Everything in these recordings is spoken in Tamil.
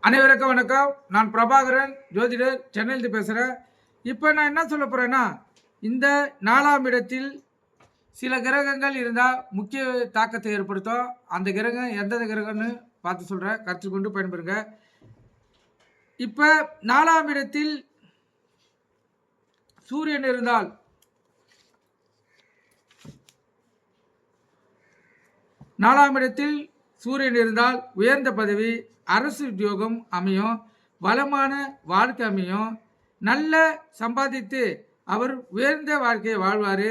அனைவருக்கும் வணக்கம். நான் பிரபாகரன், ஜோதிடர், சென்னையிலிருந்து பேசுகிறேன். இப்போ நான் என்ன சொல்ல போகிறேன்னா, இந்த 4ஆம் இடத்தில் சில கிரகங்கள் இருந்தால் முக்கிய தாக்கத்தை ஏற்படுத்தும். அந்த கிரகம் எந்தெந்த கிரகம்னு பார்த்து சொல்கிறேன், கருத்தில் கொண்டு பயன்பெறுங்க. இப்போ 4ஆம் இடத்தில் சூரியன் இருந்தால் உயர்ந்த பதவி, அரசு உத்தியோகம் அமையும், வளமான வாழ்க்கை அமையும், நல்ல சம்பாதித்து அவர் உயர்ந்த வாழ்க்கையை வாழ்வார்.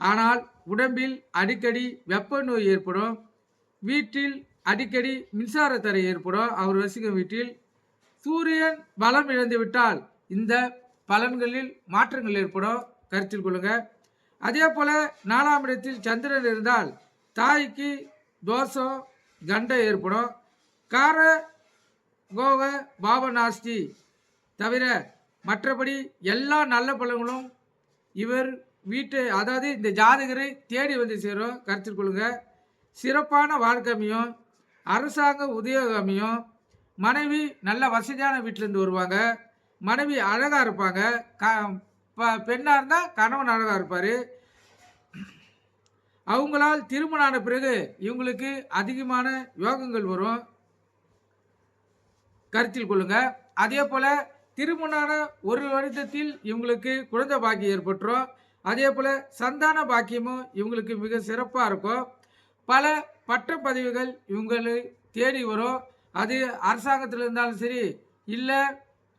ஆனால் உடம்பில் அடிக்கடி வெப்ப நோய் ஏற்படும், வீட்டில் அடிக்கடி மின்சார தடை ஏற்படும். அவர் வசிக்கும் வீட்டில் சூரியன் பலம் இழந்து விட்டால் இந்த பலன்களில் மாற்றங்கள் ஏற்படும், கருத்தில் கொள்ளுங்க. அதே போல 4ஆம் இடத்தில் சந்திரன் இருந்தால் தாய்க்கு தோஷம் கண்டை ஏற்படும். கார கோவ பாவநாஸ்தி தவிர மற்றபடி எல்லா நல்ல பலன்களும் இவர் வீட்டை அதாவது இந்த ஜாதகரை தேடி வந்து சேரும், கருத்தில் கொள்ளுங்க. சிறப்பான வாழ்க்கை அமையும், அரசாங்க உத்தியோகம் அமையும், மனைவி நல்ல வசதியான வீட்டிலேருந்து வருவாங்க, மனைவி அழகாக இருப்பாங்க, பெண்ணாக இருந்தால் கணவன் அழகாக இருப்பார். அவங்களால் திருமணம் ஆன பிறகு இவங்களுக்கு அதிகமான யோகங்கள் வரும், கருத்தில் கொள்ளுங்க. அதே போல திருமணமான ஒரு வருடத்தில் இவங்களுக்கு குழந்தை பாக்கியம் ஏற்பட்டுரும். அதே போல சந்தான பாக்கியமும் இவங்களுக்கு மிக சிறப்பாக இருக்கும். பல பட்ட பதவிகள் இவங்களை தேடி வரும். அது அரசாங்கத்தில் இருந்தாலும் சரி, இல்லை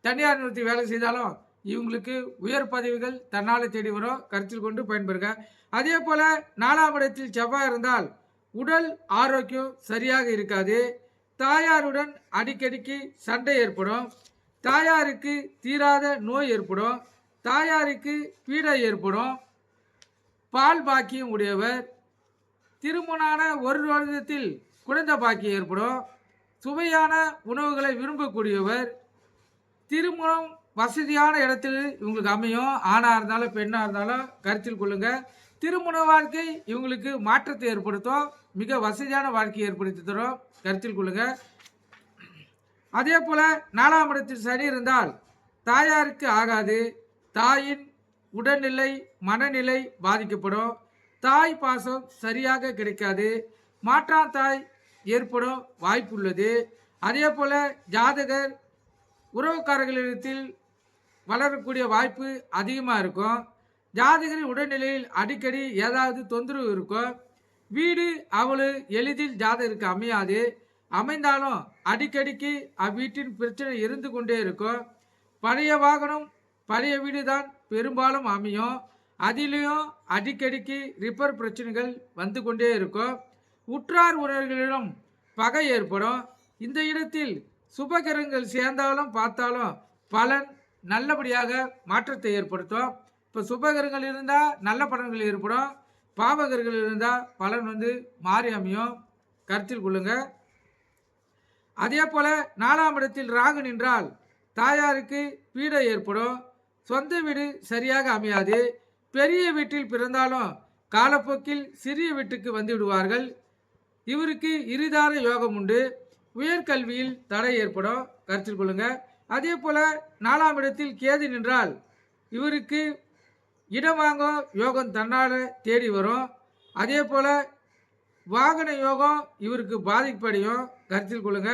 தனியார் நிறுத்தி வேலை செய்தாலும் இவங்களுக்கு உயர் பதவிகள் தன்னால் தேடி வரும், கருத்தில் கொண்டு பயன்பெறுங்க. அதே போல் 4ஆம் இடத்தில் செவ்வாய் இருந்தால் உடல் ஆரோக்கியம் சரியாக இருக்காது. தாயாருடன் அடிக்கடிக்கு சண்டை ஏற்படும், தாயாருக்கு தீராத நோய் ஏற்படும், தாயாருக்கு பீடை ஏற்படும். பால் பாக்கியம் உடையவர், திருமணமான ஒரு வருடத்தில் குழந்தை பாக்கியம் ஏற்படும், சுவையான உணவுகளை விரும்பக்கூடியவர், திருமணம் வசதியான இடத்தில் இவங்களுக்கு அமையும், ஆணாக இருந்தாலும் பெண்ணாக இருந்தாலும் கருத்தில் கொள்ளுங்க. திருமண வாழ்க்கை இவங்களுக்கு மாற்றத்தை ஏற்படுத்தும், மிக வசதியான வாழ்க்கையை ஏற்படுத்தி தரும், கருத்தில் கொள்ளுங்க. அதே போல் 4ஆம் இடத்தில் சனி இருந்தால் தாயாருக்கு ஆகாது, தாயின் உடல்நிலை மனநிலை பாதிக்கப்படும், தாய் பாசம் சரியாக கிடைக்காது, மாற்றான் தாய் ஏற்படும் வாய்ப்புள்ளது. அதே போல் ஜாதகர் உறவுக்காரர்களிடத்தில் வளரக்கூடிய வாய்ப்பு அதிகமாக இருக்கும். ஜாதகரின் உடல்நிலையில் அடிக்கடி ஏதாவது தொந்தரவு இருக்கும். வீடு அவ்வளவு எளிதில் ஜாதகருக்கு அமையாது, அமைந்தாலும் அடிக்கடிக்கு அவ்வீட்டின் பிரச்சனை இருந்து கொண்டே இருக்கும். பழைய வாகனம் பழைய வீடு தான் பெரும்பாலும் அமையும், அதிலையும் அடிக்கடிக்கு ரிப்பேர் பிரச்சனைகள் வந்து கொண்டே இருக்கும். உற்றார் உறவினர்களிடம் பகை ஏற்படும். இந்த இடத்தில் சுபகிரகங்கள் சேர்ந்தாலும் பார்த்தாலும் பலன் நல்லபடியாக மாற்றத்தை ஏற்படுத்தும். இப்போ சுபகிரகங்கள் இருந்தால் நல்ல பலன்கள் ஏற்படும், பாவகர்கள் இருந்தால் பலன் மாறி அமையும், கருத்தில் கொள்ளுங்க. அதே போல 4ஆம் இடத்தில் ராகு நின்றால் தாயாருக்கு பீடை ஏற்படும், சொந்த வீடு சரியாக அமையாது, பெரிய வீட்டில் பிறந்தாலும் காலப்போக்கில் சிறிய வீட்டுக்கு வந்து விடுவார்கள். இவருக்கு இருதார யோகம் உண்டு, உயர்கல்வியில் தடை ஏற்படும், கருத்தில் கொள்ளுங்க. அதே போல 4ஆம் இடத்தில் கேது நின்றால் இவருக்கு இடம் வாங்க யோகம் தன்னால் தேடி வரும். அதே போல் வாகன யோகம் இவருக்கு பாதிப்படையும், கருத்தில் கொள்ளுங்க.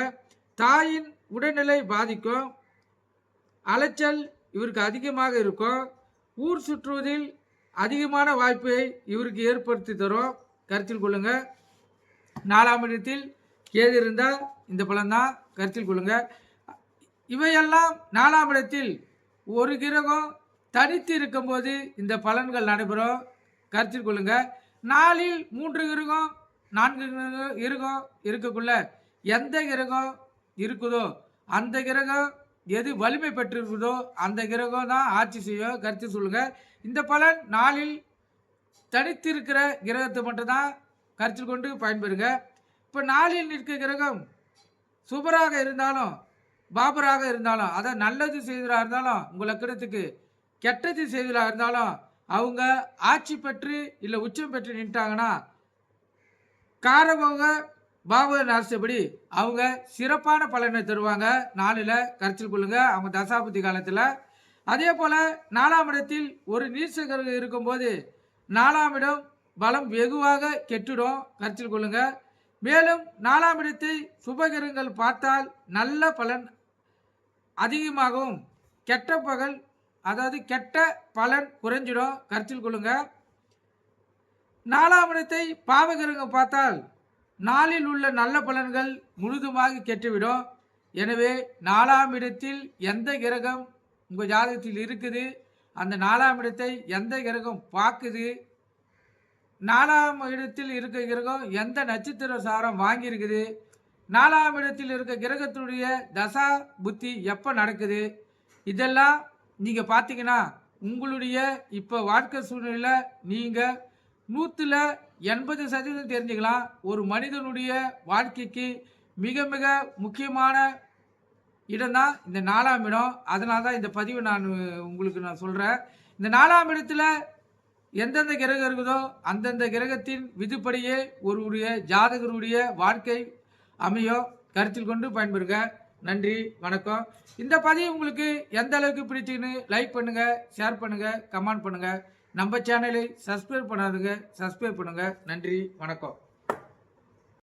தாயின் உடல்நிலை பாதிக்கும், அலைச்சல் இவருக்கு அதிகமாக இருக்கும், ஊர் சுற்றுவதில் அதிகமான வாய்ப்பை இவருக்கு ஏற்படுத்தி தரும், கருத்தில் கொள்ளுங்க. 4ஆம் இடத்தில் கேது இருந்தால் இந்த பலன்தான், கருத்தில் கொள்ளுங்க. இவையெல்லாம் 4ஆம் இடத்தில் ஒரு கிரகம் தனித்து இருக்கும்போது இந்த பலன்கள் நடைபெறும், கருத்தில் கொள்ளுங்க. 4இல் 3 கிரகம் 4 கிரகம் இருக்கக்குள்ள எந்த கிரகம் இருக்குதோ அந்த கிரகம் எது வலிமை பெற்றிருக்குதோ அந்த கிரகம் தான் ஆட்சி செய்யும், கருத்தில் சொல்லுங்க. இந்த பலன் 4இல் தனித்து இருக்கிற கிரகத்தை மட்டும்தான் கருத்தில் கொண்டு பயன்பெறுங்க. இப்போ 4இல் நிற்க கிரகம் சுபராக இருந்தாலும் பாபராக இருந்தாலும், அதாவது நல்லது செய்ததாக இருந்தாலும் உங்கள் லக்கணத்துக்கு, கெட்டது செய்ததாக இருந்தாலும் அவங்க ஆட்சி பெற்று இல்லை உச்சம் பெற்று நின்ட்டாங்கன்னா காரகோக பாபர் அரசுபடி அவங்க சிறப்பான பலனை தருவாங்க. 4ல் கருத்தில் கொள்ளுங்க அவங்க தசாபுத்தி காலத்தில். அதே போல் 4ஆம் இடத்தில் ஒரு நீச்ச கிரகம் இருக்கும்போது 4ஆம் இடம் பலம் வெகுவாக கெட்டுடும், கருத்தில் கொள்ளுங்க. மேலும் 4ஆம் இடத்தை சுபகிரகங்கள் பார்த்தால் நல்ல பலன் அதிகமாகவும் கெட்ட பலன் குறைஞ்சிடும், கருத்தில் கொள்ளுங்க. 4ஆம் இடத்தை பாவகிரகம் பார்த்தால் 4ல் உள்ள நல்ல பலன்கள் முழுதுமாக கெட்டுவிடும். எனவே 4ஆம் இடத்தில் எந்த கிரகம் உங்கள் ஜாதகத்தில் இருக்குது, அந்த 4ஆம் இடத்தை எந்த கிரகம் பார்க்குது, 4ஆம் இடத்தில் இருக்க கிரகம் எந்த நட்சத்திர சாரம் வாங்கியிருக்குது, 4ஆம் இடத்தில் இருக்க கிரகத்தினுடைய தசா புத்தி எப்போ நடக்குது, இதெல்லாம் நீங்கள் பார்த்தீங்கன்னா உங்களுடைய இப்போ வாழ்க்கை சூழ்நிலையில் நீங்கள் 100% தெரிஞ்சுக்கலாம். ஒரு மனிதனுடைய வாழ்க்கைக்கு மிக மிக முக்கியமான இடம்தான் இந்த 4ஆம் இடம். அதனால தான் இந்த பதிவை உங்களுக்கு நான் சொல்கிறேன். இந்த 4ஆம் இடத்துல எந்தெந்த கிரகம் இருக்குதோ அந்தந்த கிரகத்தின் விதிப்படியே ஒருவருடைய ஜாதகருடைய வாழ்க்கை அமையும், கருத்தில் கொண்டு பயன்பெறுங்க. நன்றி, வணக்கம். இந்த பதிவு உங்களுக்கு எந்த அளவுக்கு பிடிச்சுன்னு லைக் பண்ணுங்கள், ஷேர் பண்ணுங்கள், கமெண்ட் பண்ணுங்கள். நம்ம சேனலை சப்ஸ்கிரைப் பண்ணாதுங்க, சப்ஸ்கிரைப் பண்ணுங்கள். நன்றி, வணக்கம்.